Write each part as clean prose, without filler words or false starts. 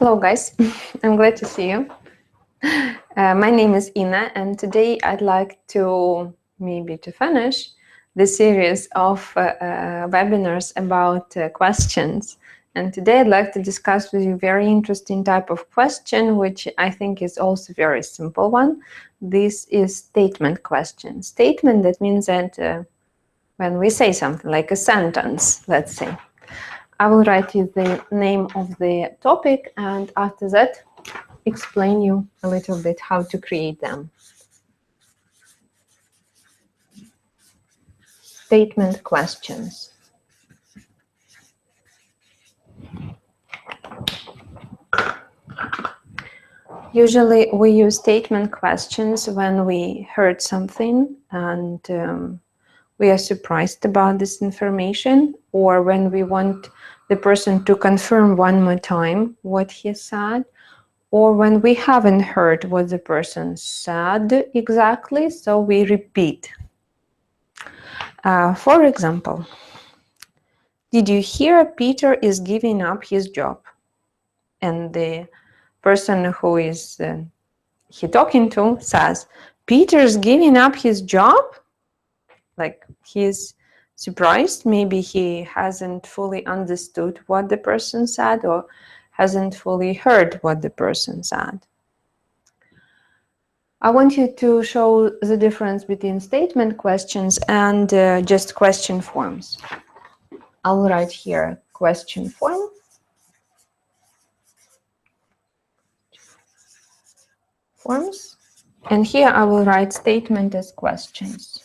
Hello guys, I'm glad to see you. My name is Ina and today I'd like to finish the series of webinars about questions. And today I'd like to discuss with you a very interesting type of question, which I think is also a very simple one. This is statement question. Statement, that means that when we say something like a sentence, let's say, I will write you the name of the topic and after that explain you a little bit how to create them. Statement questions. Usually we use statement questions when we heard something and we are surprised about this information, or when we want the person to confirm one more time what he said, or when we haven't heard what the person said exactly, so we repeat. For example, did you hear Peter is giving up his job? And the person who is he talking to says, Peter's giving up his job? Like he's surprised, maybe he hasn't fully understood what the person said or hasn't fully heard what the person said. I want you to show the difference between statement questions and just question forms. I'll write here question form. Forms. And here I will write statement as questions.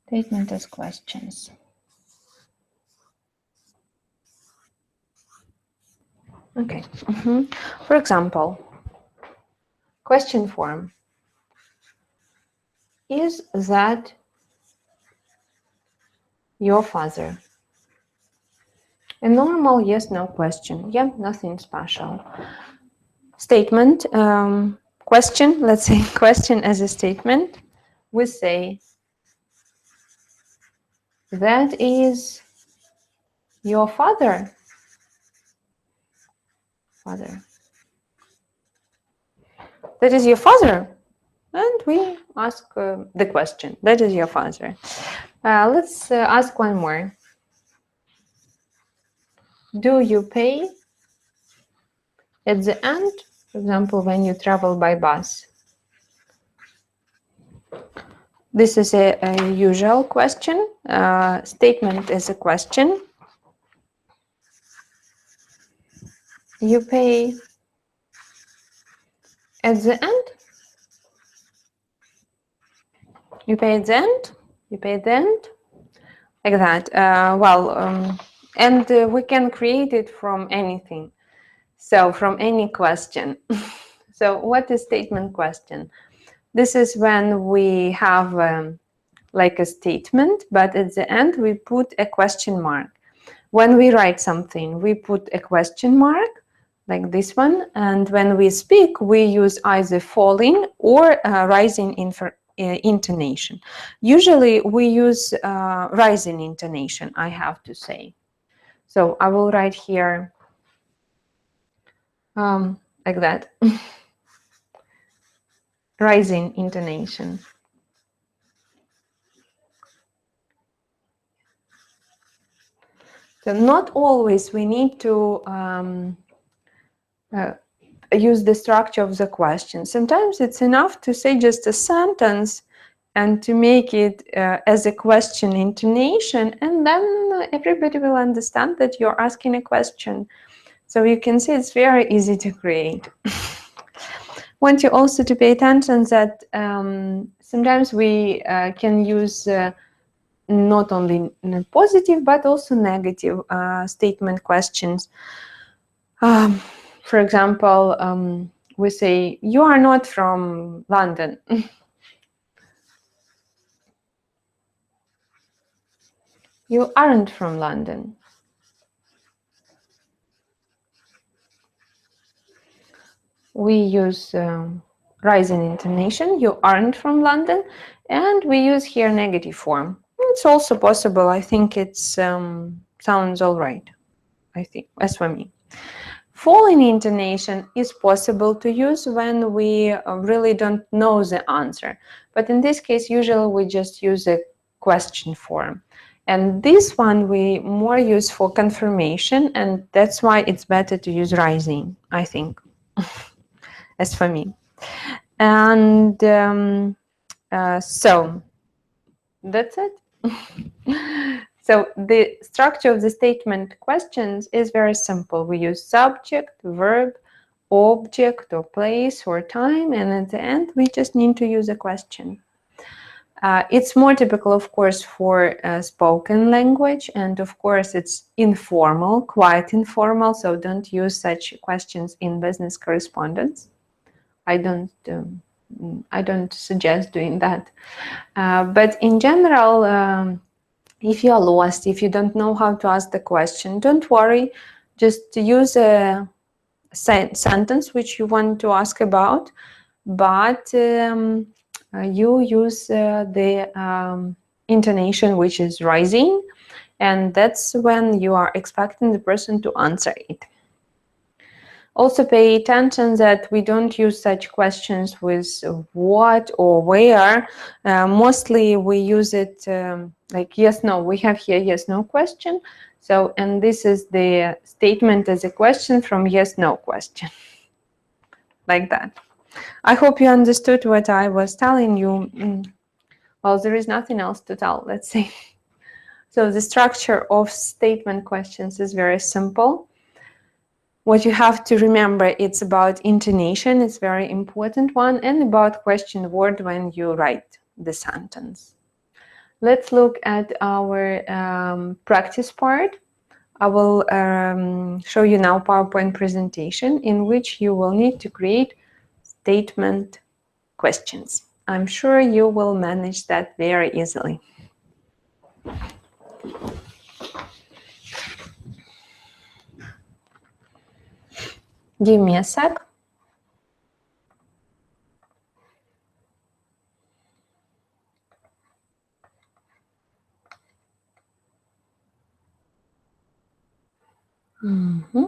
Statement as questions. Okay. For example, question form. Is that your father? A normal yes/no question. Yeah, nothing special. Statement, question, let's say question as a statement. We say, that is your father. Father. That is your father. And we ask the question, that is your father. Let's ask one more. Do you pay at the end, for example, when you travel by bus? This is a usual question. Statement is a question. You pay at the end? You pay at the end? You pay at the end? Like that. And we can create it from anything. So from any question. So what is statement question? This is when we have like a statement, but at the end we put a question mark. When we write something, we put a question mark, like this one, and when we speak, we use either falling or rising intonation. Usually we use rising intonation, I have to say. So I will write here like that. Rising intonation. So not always we need to use the structure of the question. Sometimes it's enough to say just a sentence and to make it as a question intonation, and then everybody will understand that you're asking a question. So you can see it's very easy to create. Want you also to pay attention that sometimes we can use not only positive but also negative statement questions. For example, we say, you are not from London. You aren't from London. We use rising intonation, you aren't from London, and we use here negative form. it's also possible. I think it's sounds all right. I think, as for me. Falling intonation is possible to use when we really don't know the answer. But in this case, usually we just use a question form. And this one we more use for confirmation, and that's why it's better to use rising, I think, as for me. And so that's it. So the structure of the statement questions is very simple. We use subject, verb, object, or place, or time, and at the end we just need to use a question. It's more typical, of course, for spoken language, and of course it's informal, quite informal, so don't use such questions in business correspondence. I don't suggest doing that. But in general, if you are lost, if you don't know how to ask the question, don't worry. Just use a sentence which you want to ask about, but you use the intonation which is rising, and that's when you are expecting the person to answer it. Also pay attention that we don't use such questions with what or where. Mostly we use it like yes, no. We have here yes, no question. So, and this is the statement as a question from yes, no question. Like that. I hope you understood what I was telling you. Well, there is nothing else to tell, let's say. So the structure of statement questions is very simple. What you have to remember, it's about intonation, it's a very important one, and about question word when you write the sentence. Let's look at our practice part. I will show you now PowerPoint presentation in which you will need to create statement questions. I'm sure you will manage that very easily. Give me a sec. Mm-hmm.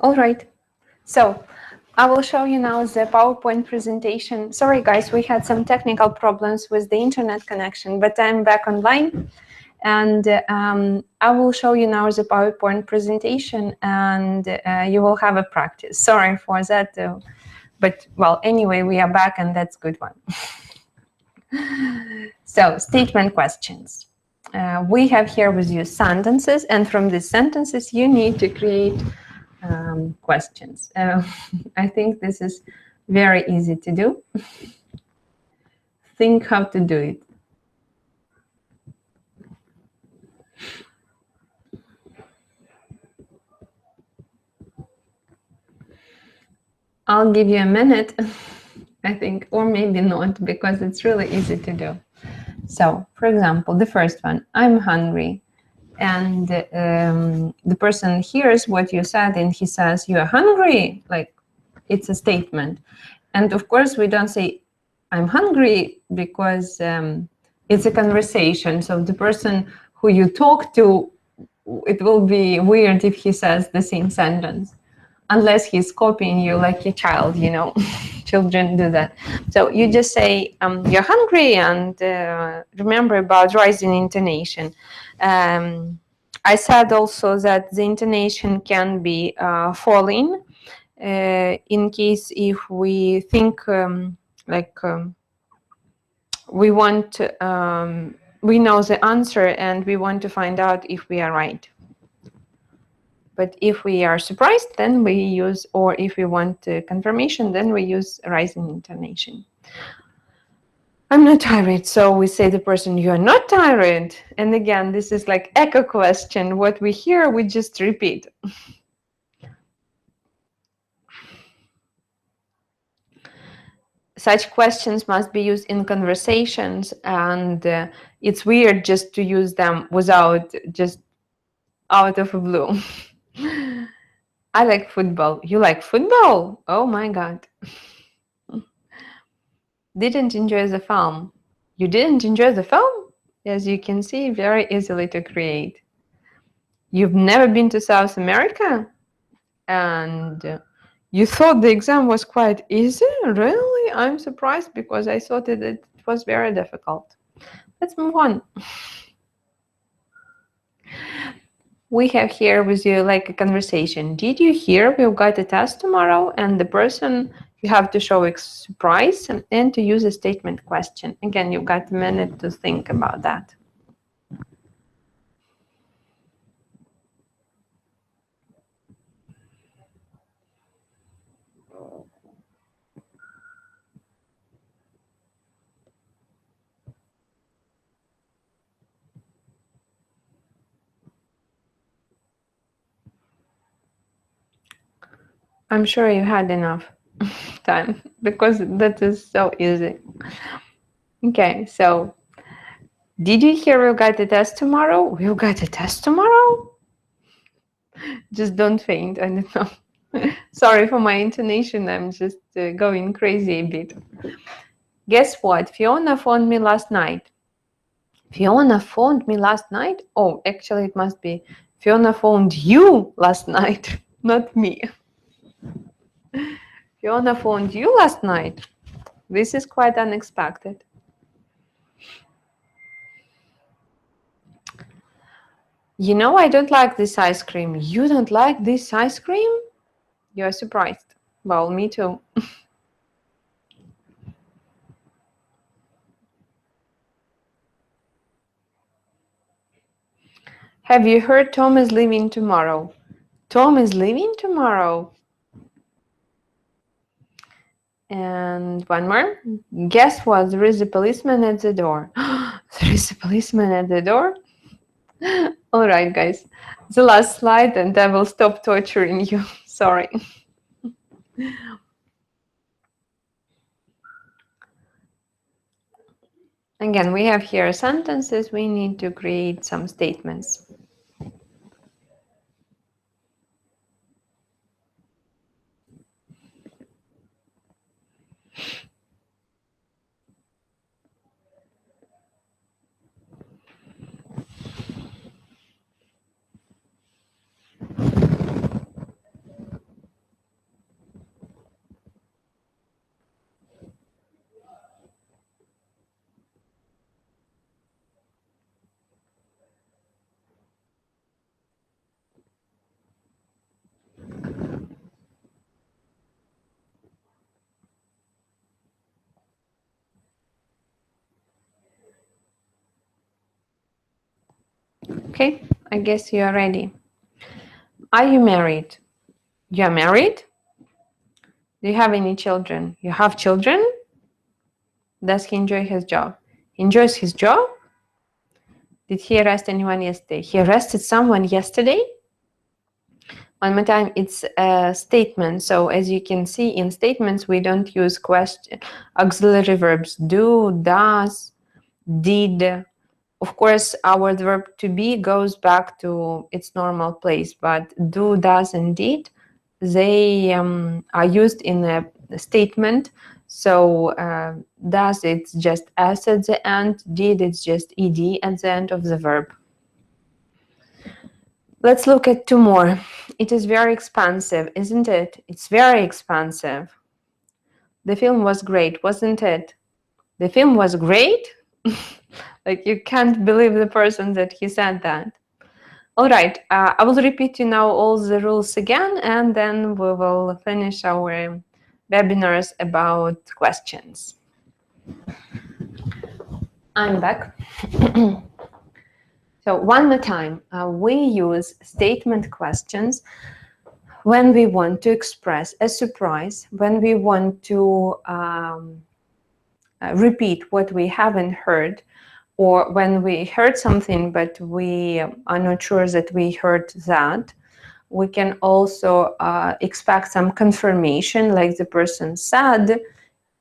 All right. So I will show you now the PowerPoint presentation. Sorry, guys, we had some technical problems with the internet connection, but I'm back online. And I will show you now the PowerPoint presentation, and you will have a practice. Sorry for that, but well, anyway, we are back, and that's a good one. So, statement questions. We have here with you sentences, and from these sentences, you need to create questions. I think this is very easy to do. Think how to do it. I'll give you a minute, I think, or maybe not, because it's really easy to do. So, for example, the first one, I'm hungry. And the person hears what you said and he says, you are hungry? Like, it's a statement. And of course, we don't say, I'm hungry, because it's a conversation. So the person who you talk to, it will be weird if he says the same sentence, unless he's copying you like a child, you know. Children do that. So you just say, you're hungry, and remember about rising intonation. I said also that the intonation can be falling in case if we think we want, we know the answer and we want to find out if we are right. But if we are surprised, then we use, or if we want confirmation, then we use rising intonation. I'm not tired, so we say the person, you're not tired. And again, this is like echo question. What we hear, we just repeat. Such questions must be used in conversations, and it's weird just to use them without, just out of the blue. I like football. You like football? Oh my God. Didn't enjoy the film. You didn't enjoy the film? As you can see, very easily to create. You've never been to South America? And you thought the exam was quite easy? Really? I'm surprised, because I thought that it was very difficult. Let's move on. We have here with you like a conversation. Did you hear we've got a test tomorrow? And the person, you have to show surprise and to use a statement question. Again, you've got a minute to think about that. I'm sure you had enough time, because that is so easy. Okay, so did you hear we've got a test tomorrow? We've got a test tomorrow? Just don't faint. I don't know. Sorry for my intonation. I'm just going crazy a bit. Guess what? Fiona phoned me last night. Fiona phoned me last night? Oh, actually, it must be Fiona phoned you last night, not me. Fiona phoned you last night. This is quite unexpected. You know, I don't like this ice cream. You don't like this ice cream? You're surprised. Well, me too. Have you heard Tom is leaving tomorrow? Tom is leaving tomorrow. And one more. Guess what? There is a policeman at the door. There is a policeman at the door? All right, guys. The last slide, and I will stop torturing you. Sorry. Again, we have here sentences. We need to create some statements. Okay, I guess you are ready. Are you married? You are married? Do you have any children? You have children? Does he enjoy his job? He enjoys his job? Did he arrest anyone yesterday? He arrested someone yesterday? One more time, it's a statement. So as you can see in statements, we don't use question, auxiliary verbs do, does, did. Of course, our verb to be goes back to its normal place, but do, does, and did, they are used in a statement. So does, it's just s at the end, did, it's just ed at the end of the verb. Let's look at two more. It is very expensive, isn't it? It's very expensive. The film was great, wasn't it? The film was great? Like, you can't believe the person that he said that. All right, I will repeat you now all the rules again, and then we will finish our webinars about questions. I'm back. So one more time, we use statement questions when we want to express a surprise, when we want to repeat what we haven't heard, or when we heard something but we are not sure that we heard that. We can also expect some confirmation, like the person said,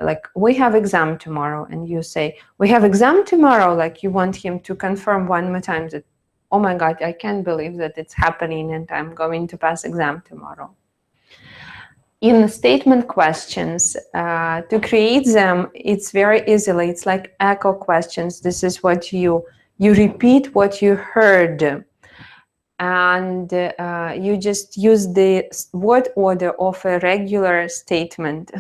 like, we have exam tomorrow, and you say, we have exam tomorrow, like you want him to confirm one more time that, oh my God, I can't believe that it's happening and I'm going to pass exam tomorrow. In statement questions, to create them, it's very easily. It's like echo questions. This is what you repeat what you heard, and you just use the word order of a regular statement.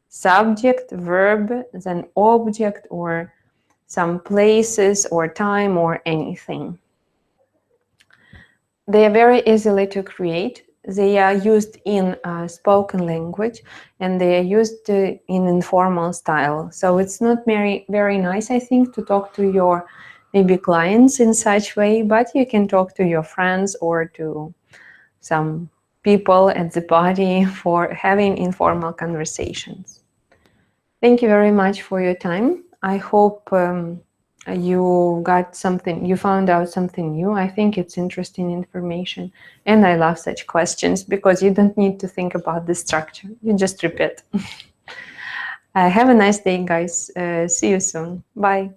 Subject, verb, then object, or some places or time or anything. They are very easily to create. They are used in spoken language, and they are used in informal style. So it's not very nice, I think, to talk to your maybe clients in such way, but you can talk to your friends or to some people at the party for having informal conversations. Thank you very much for your time. I hope you got something, you found out something new. I think it's interesting information, and I love such questions because you don't need to think about the structure. You just repeat. Have a nice day, guys. See you soon. Bye.